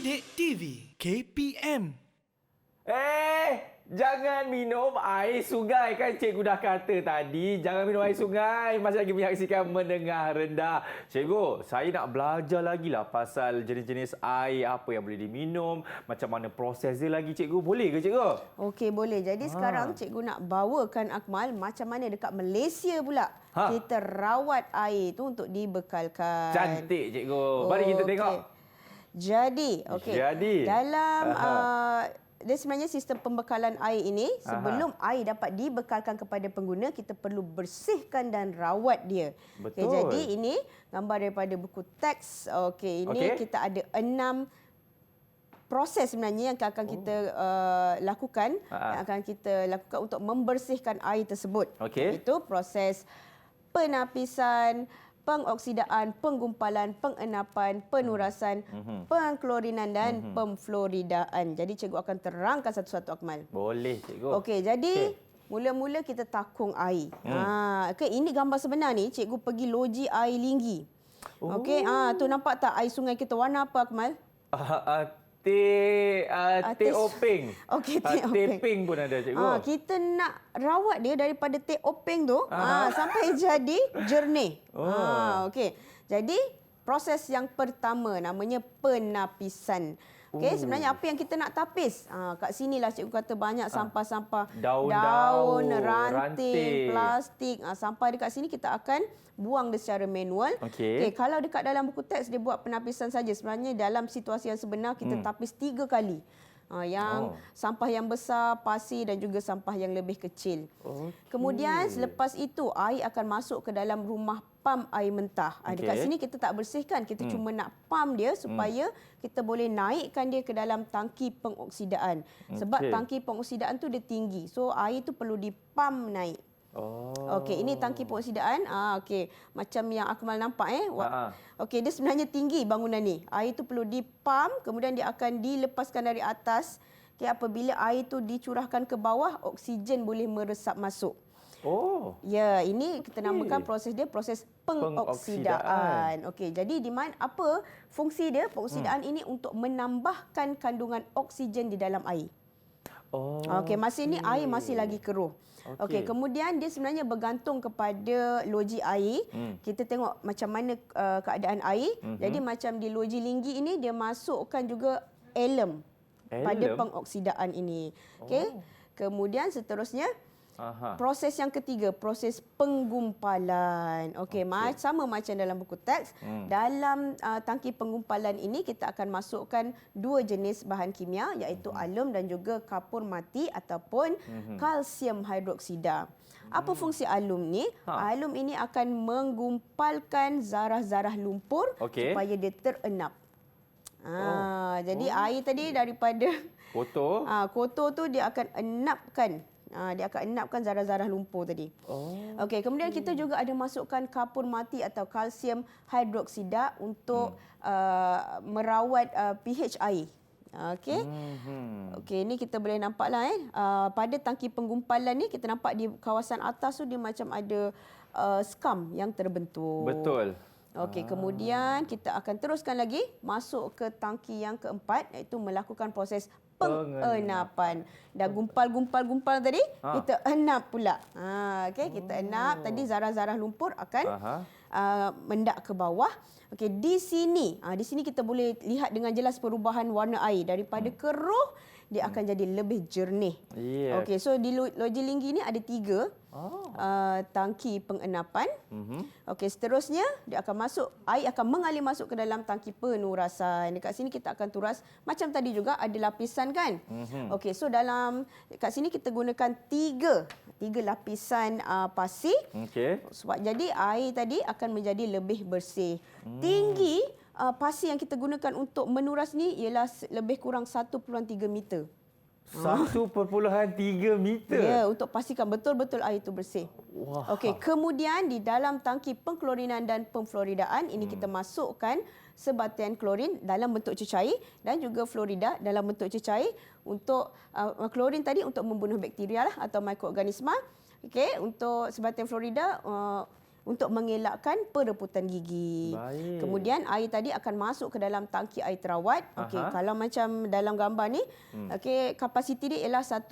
Didik TV KPM. Jangan minum air sungai. Kan cikgu dah kata tadi, jangan minum air sungai. Masih lagi menyaksikan Mendengar Rendah. Cikgu, saya nak belajar lagi lah pasal jenis-jenis air, apa yang boleh diminum, macam mana proses dia lagi, cikgu. Boleh ke, cikgu? Okey, boleh. Jadi sekarang cikgu nak bawakan Akmal macam mana dekat Malaysia pula kita rawat air tu untuk dibekalkan. Cantik, cikgu. Mari kita tengok. Jadi, dalam dia sebenarnya sistem pembekalan air ini, sebelum air dapat dibekalkan kepada pengguna, kita perlu bersihkan dan rawat dia. Betul. Okay, jadi ini gambar daripada buku teks. Okey, ini kita ada 6 proses sebenarnya yang akan kita lakukan, yang akan kita lakukan untuk membersihkan air tersebut. Iaitu proses penapisan, pengoksidaan, penggumpalan, pengenapan, penurasan, pengklorinan dan pemfloridaan. Jadi cikgu akan terangkan satu-satu, Akmal. Boleh, cikgu. Okey, jadi mula-mula kita takung air. Ini gambar sebenar ni, cikgu pergi loji air Linggi. Okey, tu nampak tak air sungai kita warna apa, Akmal? Teh openg. Okey, teh openg. Teh pink pun ada, cikgu. Kita nak rawat dia daripada teh openg tu sampai jadi jernih. Okey. Jadi proses yang pertama namanya penapisan. Okey, sebenarnya apa yang kita nak tapis? Kat sinilah cikgu kata banyak sampah-sampah. Daun, ranting, plastik. Sampah dekat sini kita akan buang dia secara manual. Okey, kalau dekat dalam buku teks dia buat penapisan saja. Sebenarnya dalam situasi yang sebenar kita tapis 3 kali. Sampah yang besar, pasir dan juga sampah yang lebih kecil. Kemudian selepas itu air akan masuk ke dalam rumah pam air mentah. Dekat sini kita tak bersihkan, kita cuma nak pam dia supaya kita boleh naikkan dia ke dalam tangki pengoksidaan. Sebab tangki pengoksidaan tu dia tinggi. So air tu perlu dipam naik. Okey, ini tangki pengoksidaan. Okey, macam yang Akmal nampak Okey, dia sebenarnya tinggi bangunan ni. Air tu perlu dipam, kemudian dia akan dilepaskan dari atas. Okey, apabila air tu dicurahkan ke bawah, oksigen boleh meresap masuk. Ya, ini kita namakan proses dia proses pengoksidaan. Okey, jadi di mana apa fungsi dia? Pengoksidaan ini untuk menambahkan kandungan oksigen di dalam air. Okey, masa ini air masih lagi keruh. Okey, kemudian dia sebenarnya bergantung kepada loji air. Kita tengok macam mana keadaan air. Jadi macam di loji Linggi ini dia masukkan juga alum pada pengoksidaan ini. Okey. Kemudian seterusnya proses yang ketiga, proses penggumpalan. Okey, sama macam dalam buku teks. Dalam tangki penggumpalan ini kita akan masukkan 2 jenis bahan kimia iaitu alum dan juga kapur mati ataupun kalsium hidroksida. Apa fungsi alum ni? Alum ini akan menggumpalkan zarah-zarah lumpur supaya dia terenap. Jadi air tadi daripada kotor tu dia akan enapkan. Dia akan enapkan zarah-zarah lumpur tadi. Okey, kemudian kita juga ada masukkan kapur mati atau kalsium hidroksida untuk merawat pH air. Okey. Okey, ni kita boleh nampaklah pada tangki penggumpalan ni kita nampak di kawasan atas tu dia macam ada skam yang terbentuk. Betul. Okey, kemudian kita akan teruskan lagi masuk ke tangki yang keempat iaitu melakukan proses pengenapan. Dah gumpal tadi, kita enap pula. Okey, kita enap tadi zarah-zarah lumpur akan mendak ke bawah. Okey, di sini kita boleh lihat dengan jelas perubahan warna air daripada keruh dia akan jadi lebih jernih. Okey, so di loji Linggi ni ada 3 tangki pengenapan. Okey, seterusnya dia akan air akan mengalir masuk ke dalam tangki penurasan. Dekat sini kita akan turas macam tadi juga ada lapisan kan. Okey, so dekat sini kita gunakan 3 lapisan pasir. Sebab jadi air tadi akan menjadi lebih bersih. Tinggi pasir yang kita gunakan untuk menuras ni ialah lebih kurang 1.3 meter. 1.3 meter? Ya, untuk pastikan betul-betul air itu bersih. Okey, kemudian di dalam tangki pengklorinan dan pemfloridaan ini kita masukkan sebatang klorin dalam bentuk cecair dan juga florida dalam bentuk cecair. Untuk klorin tadi untuk membunuh bakteria atau mikroorganisma. Okey, untuk sebatang florida untuk mengelakkan perebutan gigi. Baik. Kemudian air tadi akan masuk ke dalam tangki air terawat. Okey, Aha. kalau macam dalam gambar ni, okey, kapasiti dia ialah 1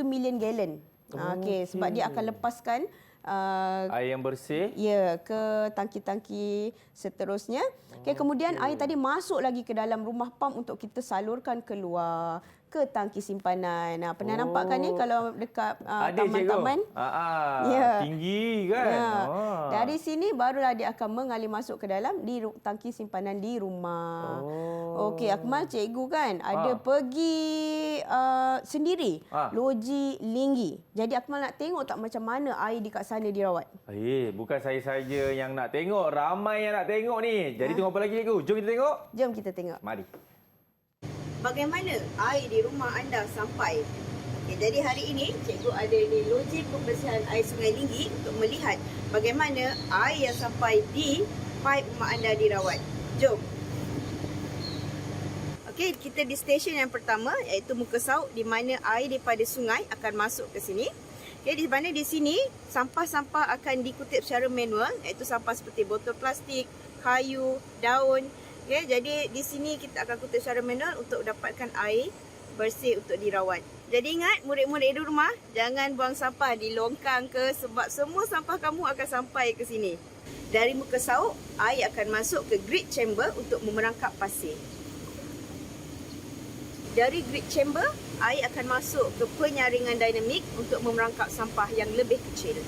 million gallon. Okey, sebab dia akan lepaskan Air yang bersih. ya ke tangki-tangki seterusnya. Okey, kemudian air tadi masuk lagi ke dalam rumah pam untuk kita salurkan keluar ke tangki simpanan. Pernah nampak kan ni kalau dekat Ada taman-taman? cikgu. Ya. Tinggi kan. Ya. Dari sini barulah dia akan mengalir masuk ke dalam tangki simpanan di rumah. Okey, Akmal, cikgu kan ada pergi sendiri loji Linggi. Jadi Akmal nak tengok tak macam mana air di kat sana dirawat. Bukan saya saja yang nak tengok. Ramai yang nak tengok ni. Jadi tunggu apa lagi cikgu? Jom kita tengok. Jom kita tengok. Mari. Bagaimana air di rumah anda sampai? Okay, jadi hari ini cikgu ada di loji pembersihan air Sungai Linggi untuk melihat bagaimana air yang sampai di paip rumah anda dirawat. Jom. Okey, kita di stesen yang pertama iaitu Muka Sauk di mana air daripada sungai akan masuk ke sini. Okey, di mana di sini sampah-sampah akan dikutip secara manual iaitu sampah seperti botol plastik, kayu, daun. Okay, jadi di sini kita akan kutip secara manual untuk dapatkan air bersih untuk dirawat. Jadi ingat murid-murid di rumah, jangan buang sampah di longkang ke sebab semua sampah kamu akan sampai ke sini. Dari Muka Sauk, air akan masuk ke grid chamber untuk memerangkap pasir. Dari grid chamber, air akan masuk ke penyaringan dinamik untuk memerangkap sampah yang lebih kecil.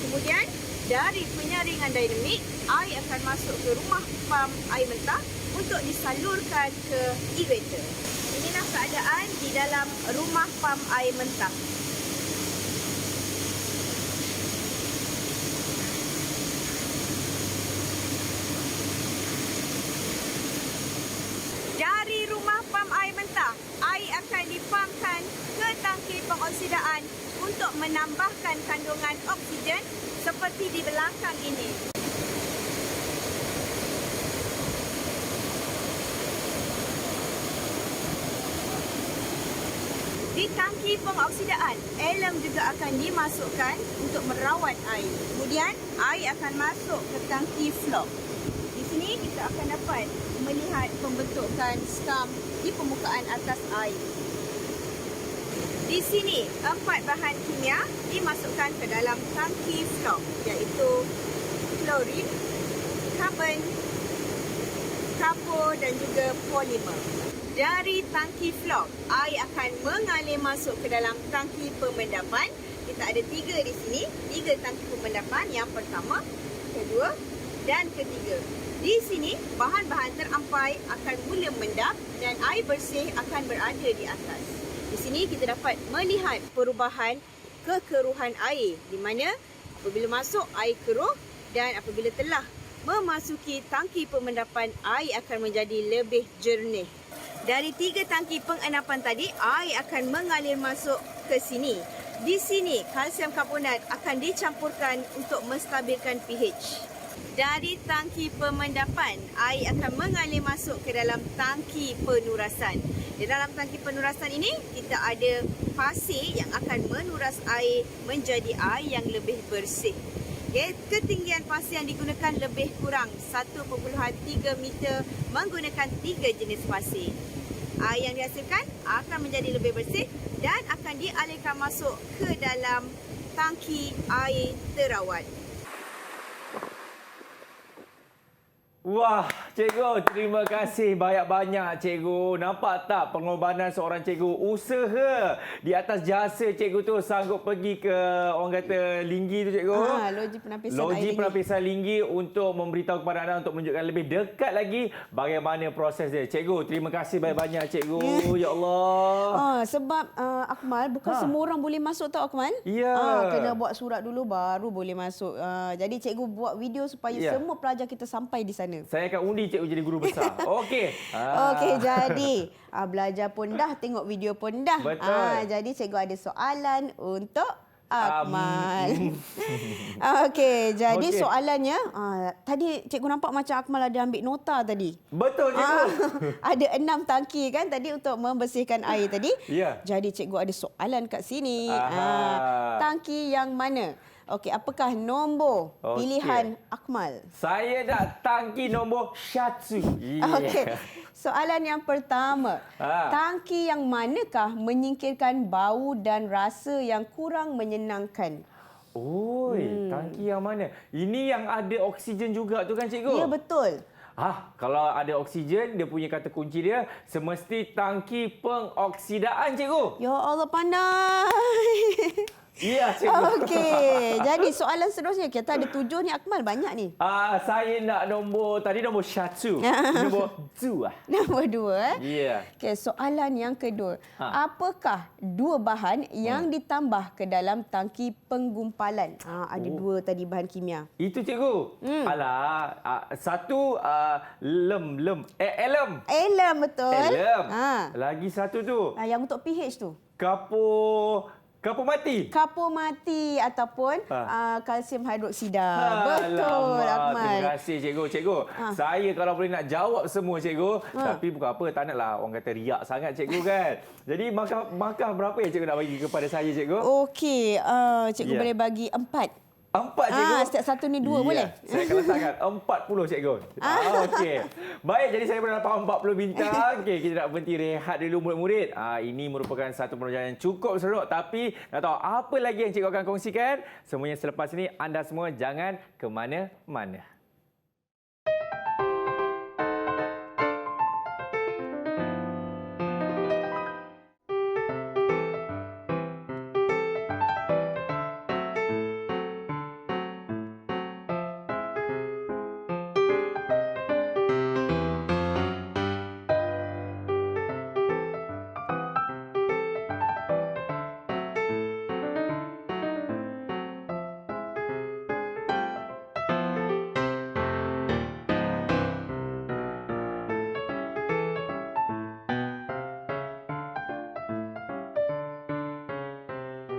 Kemudian, dari penyaringan dinamik, air akan masuk ke rumah pam air mentah untuk disalurkan ke aerator. Inilah keadaan di dalam rumah pam air mentah. Dari rumah pam air mentah, air akan dipampkan ke tangki pengoksidaan untuk menambahkan kandungan oksigen seperti di belakang ini. Di tangki pengoksidaan, alum juga akan dimasukkan untuk merawat air. Kemudian, air akan masuk ke tangki flock. Di sini kita akan dapat melihat pembentukan skam di permukaan atas air. Di sini, 4 bahan kimia dimasukkan ke dalam tangki flock iaitu klorin, karbon, kapur dan juga polimer. Dari tangki flock, air akan mengalir masuk ke dalam tangki pemendapan. Kita ada 3 di sini, 3 tangki pemendapan. Yang pertama, kedua dan ketiga. Di sini, bahan-bahan terampai akan mula mendap dan air bersih akan berada di atas. Di sini kita dapat melihat perubahan kekeruhan air di mana apabila masuk air keruh dan apabila telah memasuki tangki pemendapan, air akan menjadi lebih jernih. Dari 3 tangki pengenapan tadi, air akan mengalir masuk ke sini. Di sini, kalsium karbonat akan dicampurkan untuk menstabilkan pH. Dari tangki pemendapan, air akan mengalir masuk ke dalam tangki penurasan. Di dalam tangki penurasan ini, kita ada pasir yang akan menuras air menjadi air yang lebih bersih. Okay, ketinggian pasir yang digunakan lebih kurang 1.3 meter menggunakan 3 jenis pasir. Air yang dihasilkan akan menjadi lebih bersih dan akan dialirkan masuk ke dalam tangki air terawat. Wah, cikgu, terima kasih banyak-banyak cikgu. Nampak tak pengorbanan seorang cikgu? Usaha di atas jasa cikgu tu sanggup pergi ke orang kata Linggi tu cikgu. Loji penapisan Loji air penapisan Linggi untuk memberitahu kepada anda untuk menunjukkan lebih dekat lagi bagaimana proses dia. Cikgu, terima kasih banyak-banyak cikgu. Ya Allah. Sebab Akmal, bukan semua orang boleh masuk tau Akmal. Ya. Kena buat surat dulu baru boleh masuk. Jadi cikgu buat video supaya semua pelajar kita sampai di sana. Saya akan undi cikgu jadi guru besar. Okey. Okey, jadi belajar pun dah, tengok video pun dah. Betul. Jadi cikgu ada soalan untuk Akmal. Okey, jadi soalannya tadi cikgu nampak macam Akmal ada ambil nota tadi. Betul cikgu. Ada 6 tangki kan tadi untuk membersihkan air tadi. Ya. Jadi cikgu ada soalan kat sini. Aha. Tangki yang mana? Okey, apakah nombor Okey. pilihan Akmal? Saya nak tangki nombor 1. Okey. Soalan yang pertama. Tangki yang manakah menyingkirkan bau dan rasa yang kurang menyenangkan? Oi, tangki yang mana? Ini yang ada oksigen juga tu kan cikgu? Ya, betul. Kalau ada oksigen, dia punya kata kunci dia semesti tangki pengoksidaan cikgu. Ya Allah, pandai. Ya cikgu. Okey. Jadi soalan seterusnya, kita ada 7 ni Akmal, banyak ni. Saya nak nombor 1. Nombor 2. Nombor 2. Ya. Okey, soalan yang kedua. Apakah 2 bahan yang ditambah ke dalam tangki penggumpalan? Ada 2 tadi bahan kimia. Itu cikgu. Alah, satu alum, Betul. alum. Lagi satu tu Yang untuk pH tu. kapur mati. Kapur mati ataupun kalsium hidroksida. Betul, Alamak, Akmal. terima kasih cikgu. Saya kalau boleh nak jawab semua cikgu. Tapi bukan apa, tak naklah orang kata riak sangat cikgu kan. Jadi markah berapa yang cikgu nak bagi kepada saya cikgu? Okey, cikgu boleh bagi 4. 4 cikgu. Setiap satu ni 2 boleh? Saya akan letakkan 40 cikgu. Okey. Baik, jadi saya pernah dapat 40 bintang. Okey, kita nak berhenti rehat dulu murid-murid. Ini merupakan satu penerbangan yang cukup seronok. Tapi nak tahu apa lagi yang cikgu akan kongsikan? Semuanya selepas ini, anda semua jangan ke mana-mana.